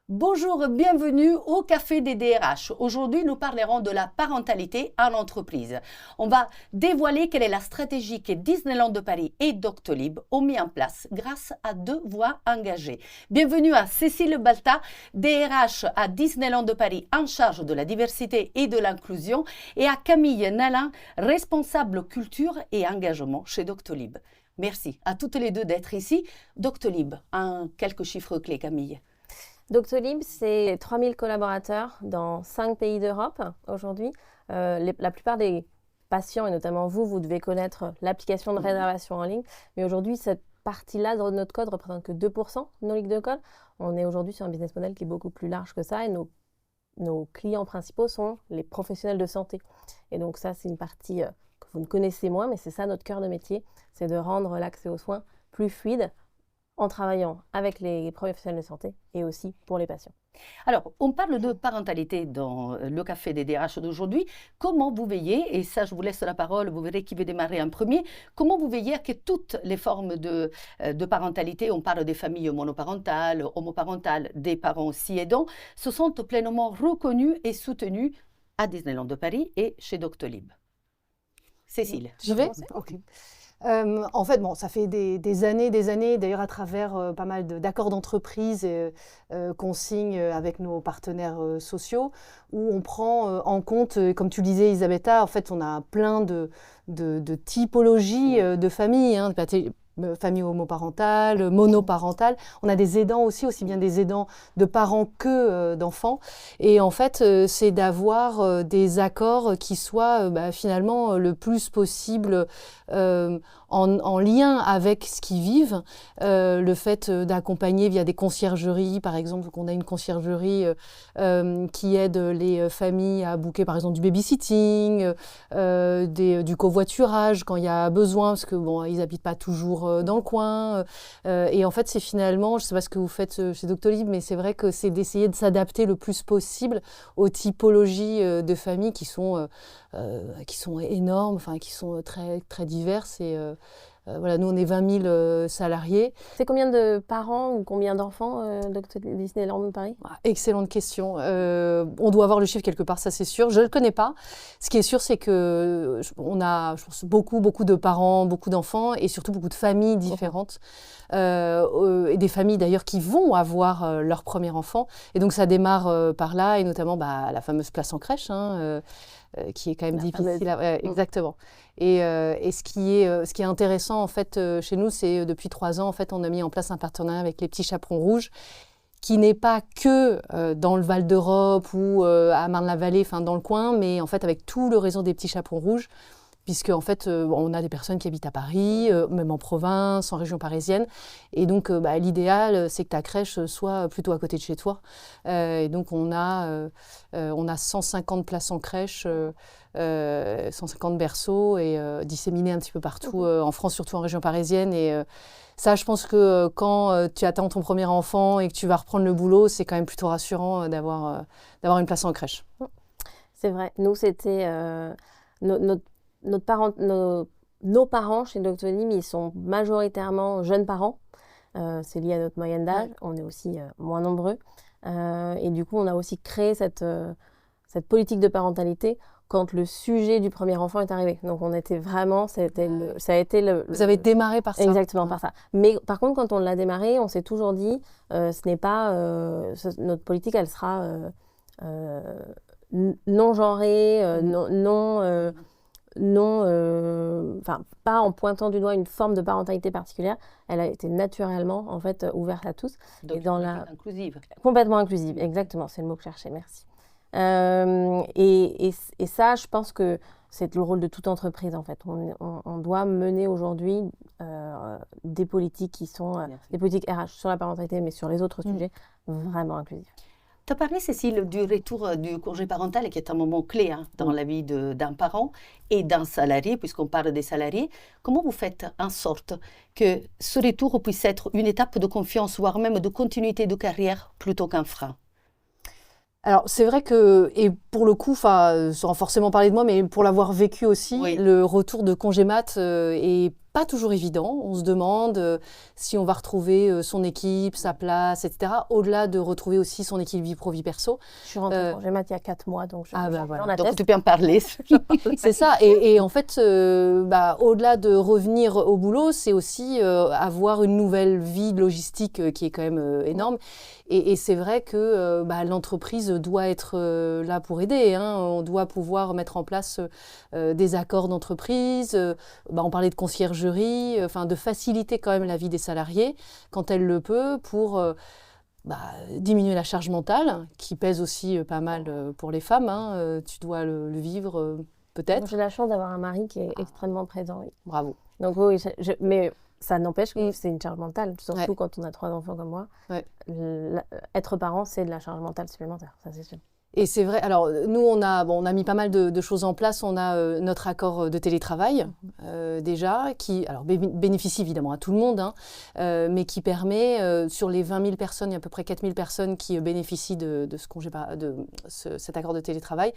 Bonjour, bienvenue au Café des DRH. Aujourd'hui, nous parlerons de la parentalité en entreprise. On va dévoiler quelle est la stratégie que Disneyland de Paris et Doctolib ont mis en place grâce à deux voix engagées. Bienvenue à Cécile Balta, DRH à Disneyland de Paris en charge de la diversité et de l'inclusion, et à Camille Nalin, responsable culture et engagement chez Doctolib. Merci à toutes les deux d'être ici. Doctolib, en quelques chiffres clés, Camille. Doctolib, c'est 3000 collaborateurs dans 5 pays d'Europe aujourd'hui. La plupart des patients, et notamment vous devez connaître l'application de réservation en ligne. Mais aujourd'hui, cette partie-là de notre code représente que 2% de nos lignes de code. On est aujourd'hui sur un business model qui est beaucoup plus large que ça et nos clients principaux sont les professionnels de santé. Et donc ça, c'est une partie que vous ne connaissez moins, mais c'est ça notre cœur de métier, c'est de rendre l'accès aux soins plus fluide, en travaillant avec les professionnels de santé et aussi pour les patients. Alors, on parle de parentalité dans le Café des DRH d'aujourd'hui. Comment vous veillez, et ça je vous laisse la parole, vous verrez qui veut démarrer en premier, comment vous veillez à que toutes les formes de parentalité, on parle des familles monoparentales, homoparentales, des parents aussi aidants, se sont pleinement reconnus et soutenus à Disneyland de Paris et chez Doctolib. Cécile. Je vais ? Ok. En fait, ça fait des années, d'ailleurs à travers pas mal d'accords d'entreprise qu'on signe avec nos partenaires sociaux, où on prend en compte, comme tu le disais Elisabetta, en fait on a plein de typologies de familles, famille homoparentale, monoparentale. On a des aidants aussi bien des aidants de parents que d'enfants. Et en fait, c'est d'avoir des accords qui soient finalement le plus possible en lien avec ce qu'ils vivent. Le fait d'accompagner via des conciergeries, par exemple, qu'on a une conciergerie qui aide les familles à booker, par exemple, du babysitting, du covoiturage quand il y a besoin, parce que ils habitent pas toujours dans le coin. Et en fait, c'est finalement, je sais pas ce que vous faites chez Doctolib, mais c'est vrai que c'est d'essayer de s'adapter le plus possible aux typologies de familles qui sont énormes, qui sont très, très diverses. Et voilà, nous, on est 20 000 salariés. C'est combien de parents ou combien d'enfants Disneyland de Paris ? Excellente question. On doit avoir le chiffre quelque part, ça c'est sûr. Je ne le connais pas. Ce qui est sûr, c'est qu'on a, je pense, beaucoup de parents, beaucoup d'enfants et surtout beaucoup de familles différentes. Et des familles d'ailleurs qui vont avoir leur premier enfant. Et donc ça démarre par là, et notamment la fameuse place en crèche, qui est quand même difficile. Exactement. Et ce qui est intéressant en fait chez nous, c'est depuis 3 ans en fait on a mis en place un partenariat avec les Petits Chaperons Rouges, qui n'est pas que dans le Val d'Europe ou à Marne-la-Vallée, dans le coin, mais en fait avec tout le réseau des Petits Chaperons Rouges, puisque en fait on a des personnes qui habitent à Paris, même en province, en région parisienne, et donc l'idéal c'est que ta crèche soit plutôt à côté de chez toi. Et donc on a 150 places en crèche, 150 berceaux et disséminés un petit peu partout en France, surtout en région parisienne. Et ça, je pense que quand tu attends ton premier enfant et que tu vas reprendre le boulot, c'est quand même plutôt rassurant d'avoir une place en crèche. C'est vrai. Nous, c'était nos parents chez Doctolib, ils sont majoritairement jeunes parents. C'est lié à notre moyenne d'âge. On est aussi moins nombreux. Et du coup, on a aussi créé cette politique de parentalité quand le sujet du premier enfant est arrivé. Donc, on était vraiment... ça a été Vous avez démarré par ça. Exactement, par ça. Mais par contre, quand on l'a démarré, on s'est toujours dit, ce n'est pas... notre politique, elle sera non genrée, pas en pointant du doigt une forme de parentalité particulière. Elle a été naturellement en fait ouverte à tous. Donc, inclusive. Complètement inclusive, exactement, c'est le mot que je cherchais, merci. Et ça, je pense que c'est le rôle de toute entreprise en fait. On doit mener aujourd'hui des politiques qui sont des politiques RH sur la parentalité, mais sur les autres sujets vraiment inclusifs. Tu as parlé, Cécile, du retour du congé parental, qui est un moment clé dans la vie d'un parent et d'un salarié, puisqu'on parle des salariés. Comment vous faites en sorte que ce retour puisse être une étape de confiance, voire même de continuité de carrière, plutôt qu'un frein ? Alors, c'est vrai que, et pour le coup, sans forcément parler de moi, mais pour l'avoir vécu aussi, Oui. le retour de congé mat est pas toujours évident. On se demande si on va retrouver son équipe, sa place, etc. Au-delà de retrouver aussi son équilibre vie pro, vie perso. Je suis rentrée en congé mat il y a 4 mois, donc voilà. j'en Donc atteste. tu peux en parler. C'est ça. Et en fait, au-delà de revenir au boulot, c'est aussi avoir une nouvelle vie logistique qui est quand même énorme. Et c'est vrai que l'entreprise doit être là pour aider. Hein. On doit pouvoir mettre en place des accords d'entreprise. On parlait de conciergerie, de faciliter quand même la vie des salariés quand elle le peut pour diminuer la charge mentale, qui pèse aussi pas mal pour les femmes. Hein. Tu dois le vivre peut-être. J'ai la chance d'avoir un mari qui est extrêmement présent. Oui. Bravo. Donc oui, mais ça n'empêche que c'est une charge mentale, surtout quand on a 3 enfants comme moi. Ouais. Être parent, c'est de la charge mentale supplémentaire, ça c'est sûr. Et c'est vrai, alors nous on a mis pas mal de choses en place. On a notre accord de télétravail déjà, qui bénéficie évidemment à tout le monde, hein, mais qui permet, sur les 20 000 personnes, il y a à peu près 4 000 personnes qui bénéficient de cet accord de télétravail,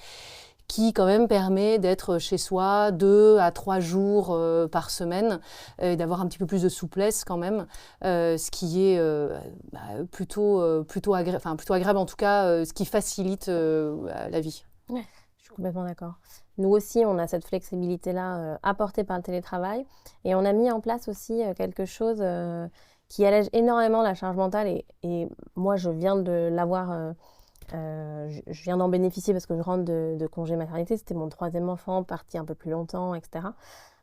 qui quand même permet d'être chez soi 2 à 3 jours par semaine, et d'avoir un petit peu plus de souplesse quand même, ce qui est plutôt agréable, en tout cas, ce qui facilite la vie. Ouais, je suis complètement d'accord. Nous aussi, on a cette flexibilité-là apportée par le télétravail, et on a mis en place aussi quelque chose qui allège énormément la charge mentale, et moi je viens de l'avoir... je viens d'en bénéficier parce que je rentre de congé maternité. C'était mon 3e enfant, parti un peu plus longtemps, etc.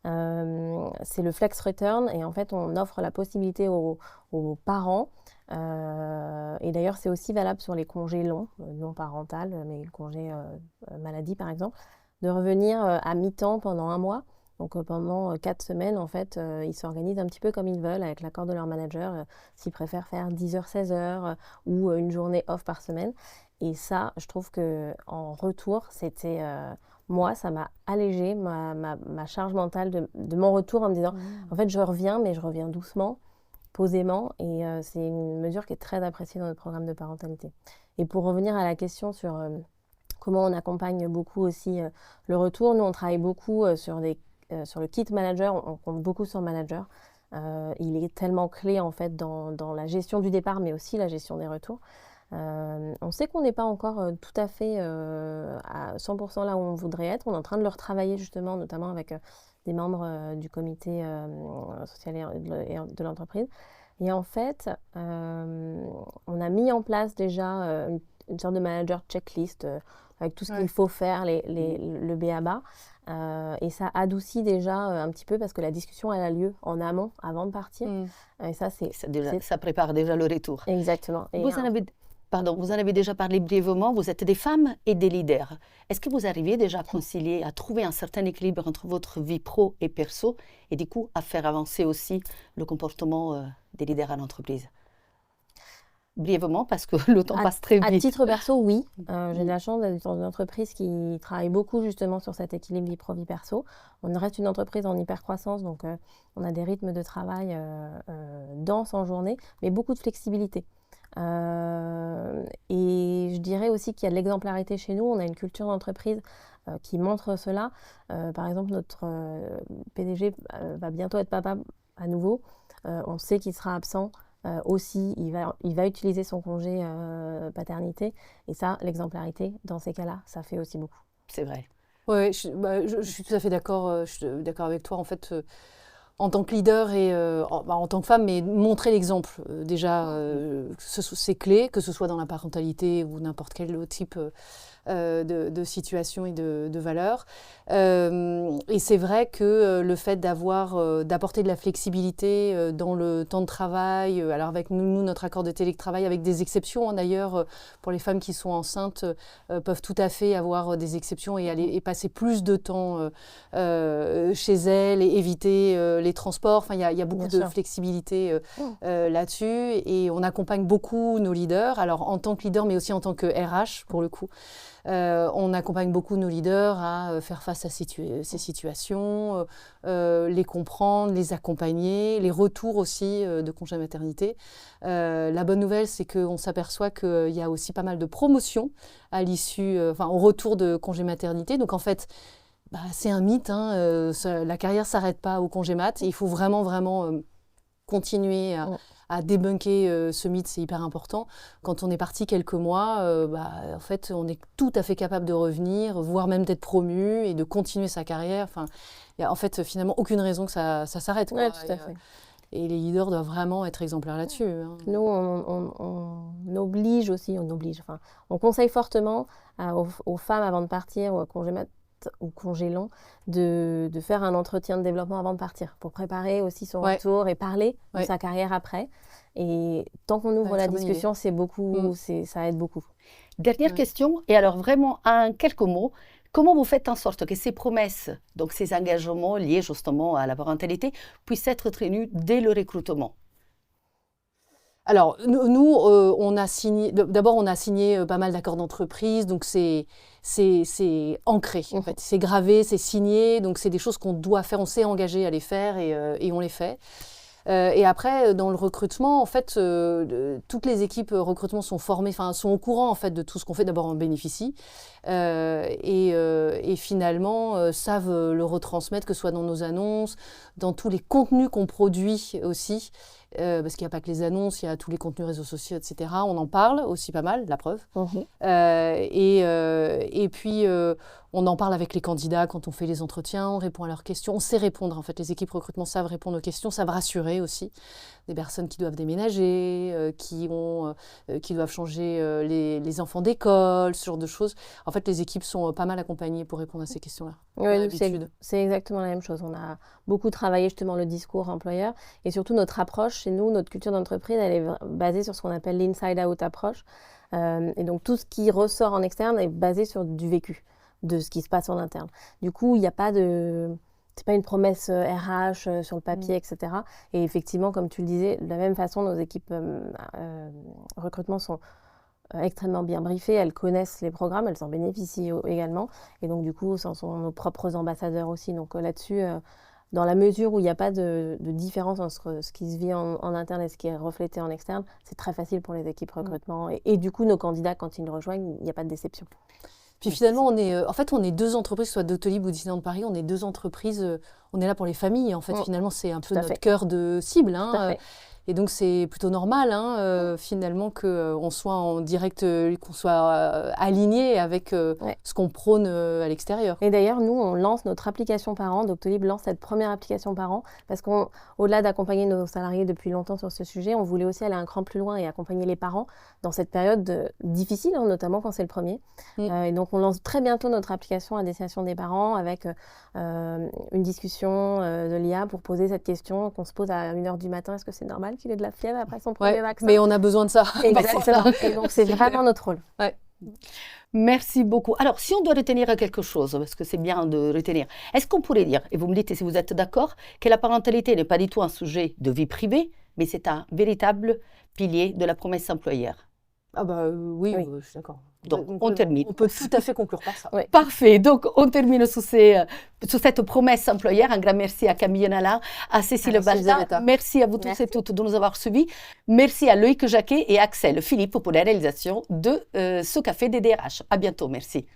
C'est le Flex Return, et en fait, on offre la possibilité aux parents, et d'ailleurs, c'est aussi valable sur les congés longs, non parentaux, mais congés maladie, par exemple, de revenir à mi-temps pendant 1 mois. Donc pendant 4 semaines, en fait, ils s'organisent un petit peu comme ils veulent, avec l'accord de leur manager, s'ils préfèrent faire 10h, 16h, ou une journée off par semaine. Et ça, je trouve qu'en retour, c'était... moi, ça m'a allégé ma charge mentale de mon retour, en me disant, en fait, je reviens, mais je reviens doucement, posément, et c'est une mesure qui est très appréciée dans notre programme de parentalité. Et pour revenir à la question sur comment on accompagne beaucoup aussi le retour, nous, on travaille beaucoup sur le kit manager, on compte beaucoup sur le manager. Il est tellement clé, en fait, dans la gestion du départ, mais aussi la gestion des retours. On sait qu'on n'est pas encore tout à fait à 100% là où on voudrait être. On est en train de le retravailler justement, notamment avec des membres du comité social et de l'entreprise. Et en fait, on a mis en place déjà une sorte de manager checklist avec tout ce qu'il faut faire, le b.a.-ba. Et ça adoucit déjà un petit peu parce que la discussion elle a lieu en amont, avant de partir. Et ça, ça prépare déjà le retour. Exactement. Et vous en avez déjà parlé brièvement, vous êtes des femmes et des leaders. Est-ce que vous arrivez déjà à concilier, à trouver un certain équilibre entre votre vie pro et perso, et du coup à faire avancer aussi le comportement des leaders à l'entreprise? Brièvement, parce que le temps passe très vite. À titre perso, oui. J'ai de la chance d'être dans une entreprise qui travaille beaucoup justement sur cet équilibre vie pro-vie perso. On reste une entreprise en hyper-croissance, donc on a des rythmes de travail denses en journée, mais beaucoup de flexibilité. Et je dirais aussi qu'il y a de l'exemplarité chez nous. On a une culture d'entreprise qui montre cela. Par exemple, notre PDG va bientôt être papa à nouveau. On sait qu'il sera absent. Aussi, il va utiliser son congé paternité. Et ça, l'exemplarité, dans ces cas-là, ça fait aussi beaucoup. C'est vrai. Oui, je suis tout à fait d'accord. Je suis d'accord avec toi. En fait, en tant que leader et en tant que femme, mais montrer l'exemple. Déjà, c'est clé, que ce soit dans la parentalité ou n'importe quel autre type de situation et de valeurs. Et c'est vrai que le fait d'apporter de la flexibilité dans le temps de travail, alors avec nous, notre accord de télétravail, avec des exceptions d'ailleurs, pour les femmes qui sont enceintes, peuvent tout à fait avoir des exceptions et passer plus de temps chez elles et éviter les transports. Enfin, il y a beaucoup de flexibilité là-dessus. Et on accompagne beaucoup nos leaders. Alors, en tant que leader, mais aussi en tant que RH, pour le coup. On accompagne beaucoup nos leaders à faire face à ces situations, les comprendre, les accompagner, les retours aussi de congé maternité. La bonne nouvelle, c'est qu'on s'aperçoit qu'il y a aussi pas mal de promotions à l'issue, au retour de congé maternité. Donc en fait, c'est un mythe, la carrière ne s'arrête pas au congé mat. Il faut vraiment continuer à débunker ce mythe, c'est hyper important. Quand on est parti quelques mois, en fait, on est tout à fait capable de revenir, voire même d'être promu et de continuer sa carrière. Enfin, il n'y a en fait finalement aucune raison que ça s'arrête. Oui, tout à fait. Et les leaders doivent vraiment être exemplaires là-dessus. Hein. Nous, on oblige aussi, on conseille fortement aux femmes avant de partir ou à congé mat ou congé long de faire un entretien de développement avant de partir pour préparer aussi son retour et parler de sa carrière après. Et tant qu'on ouvre la discussion, c'est beaucoup, ça aide beaucoup. Dernière question, et alors vraiment en quelques mots, comment vous faites en sorte que ces promesses, donc ces engagements liés justement à la parentalité, puissent être tenus dès le recrutement? Alors, nous, on a signé pas mal d'accords d'entreprise, donc c'est ancré, en fait. C'est gravé, c'est signé, donc c'est des choses qu'on doit faire, on s'est engagé à les faire et on les fait. Et après, dans le recrutement, en fait, toutes les équipes recrutement sont formées, sont au courant en fait de tout ce qu'on fait. D'abord, on bénéficie et finalement savent le retransmettre, que ce soit dans nos annonces, dans tous les contenus qu'on produit aussi. Parce qu'il n'y a pas que les annonces, il y a tous les contenus réseaux sociaux, etc. On en parle aussi pas mal, la preuve. Et puis, on en parle avec les candidats quand on fait les entretiens, on répond à leurs questions. On sait répondre, en fait. Les équipes recrutement savent répondre aux questions, savent rassurer aussi. Des personnes qui doivent déménager, qui doivent changer les enfants d'école, ce genre de choses. En fait, les équipes sont pas mal accompagnées pour répondre à ces questions-là. Oui, c'est exactement la même chose. On a beaucoup travaillé justement le discours employeur et surtout notre approche chez nous, notre culture d'entreprise, elle est basée sur ce qu'on appelle l'inside-out approche. Et donc tout ce qui ressort en externe est basé sur du vécu, de ce qui se passe en interne. Du coup, il n'y a pas c'est pas une promesse RH sur le papier, etc. Et effectivement, comme tu le disais, de la même façon, nos équipes recrutement sont extrêmement bien briefées, elles connaissent les programmes, elles en bénéficient également. Et donc, du coup, ce sont nos propres ambassadeurs aussi. Donc là-dessus, dans la mesure où il n'y a pas de différence entre ce qui se vit en interne et ce qui est reflété en externe, c'est très facile pour les équipes recrutement. Et du coup, nos candidats, quand ils nous rejoignent, il n'y a pas de déception. Puis finalement, on est deux entreprises, soit Doctolib ou Disneyland Paris, on est deux entreprises, on est là pour les familles. En fait, finalement, c'est un peu notre cœur de cible. Et donc, c'est plutôt normal, finalement, qu'on soit en direct, qu'on soit aligné avec ce qu'on prône à l'extérieur. Et d'ailleurs, nous, on lance notre application parent. Doctolib lance cette première application parent parce qu'au-delà d'accompagner nos salariés depuis longtemps sur ce sujet, on voulait aussi aller un cran plus loin et accompagner les parents dans cette période difficile, notamment quand c'est le premier. Et donc, on lance très bientôt notre application à destination des parents avec une discussion de l'IA pour poser cette question qu'on se pose à 1h du matin. Est-ce que c'est normal qu'il ait de la fièvre après son premier vaccin? Mais on a besoin de ça. Exactement. Et donc, c'est vraiment notre rôle. Merci beaucoup. Alors, si on doit retenir quelque chose, parce que c'est bien de retenir, est-ce qu'on pourrait dire, et vous me dites si vous êtes d'accord, que la parentalité n'est pas du tout un sujet de vie privée, mais c'est un véritable pilier de la promesse employeur? Ah oui. Je suis d'accord. Donc, on termine. On peut tout à fait conclure par ça. Parfait. Donc, on termine sous cette promesse employeur. Un grand merci à Camille Nala, à Cécile Baltin. Merci à vous tous et toutes de nous avoir suivis. Merci à Loïc Jacquet et Axel Philippe pour la réalisation de ce Café des DRH. À bientôt. Merci.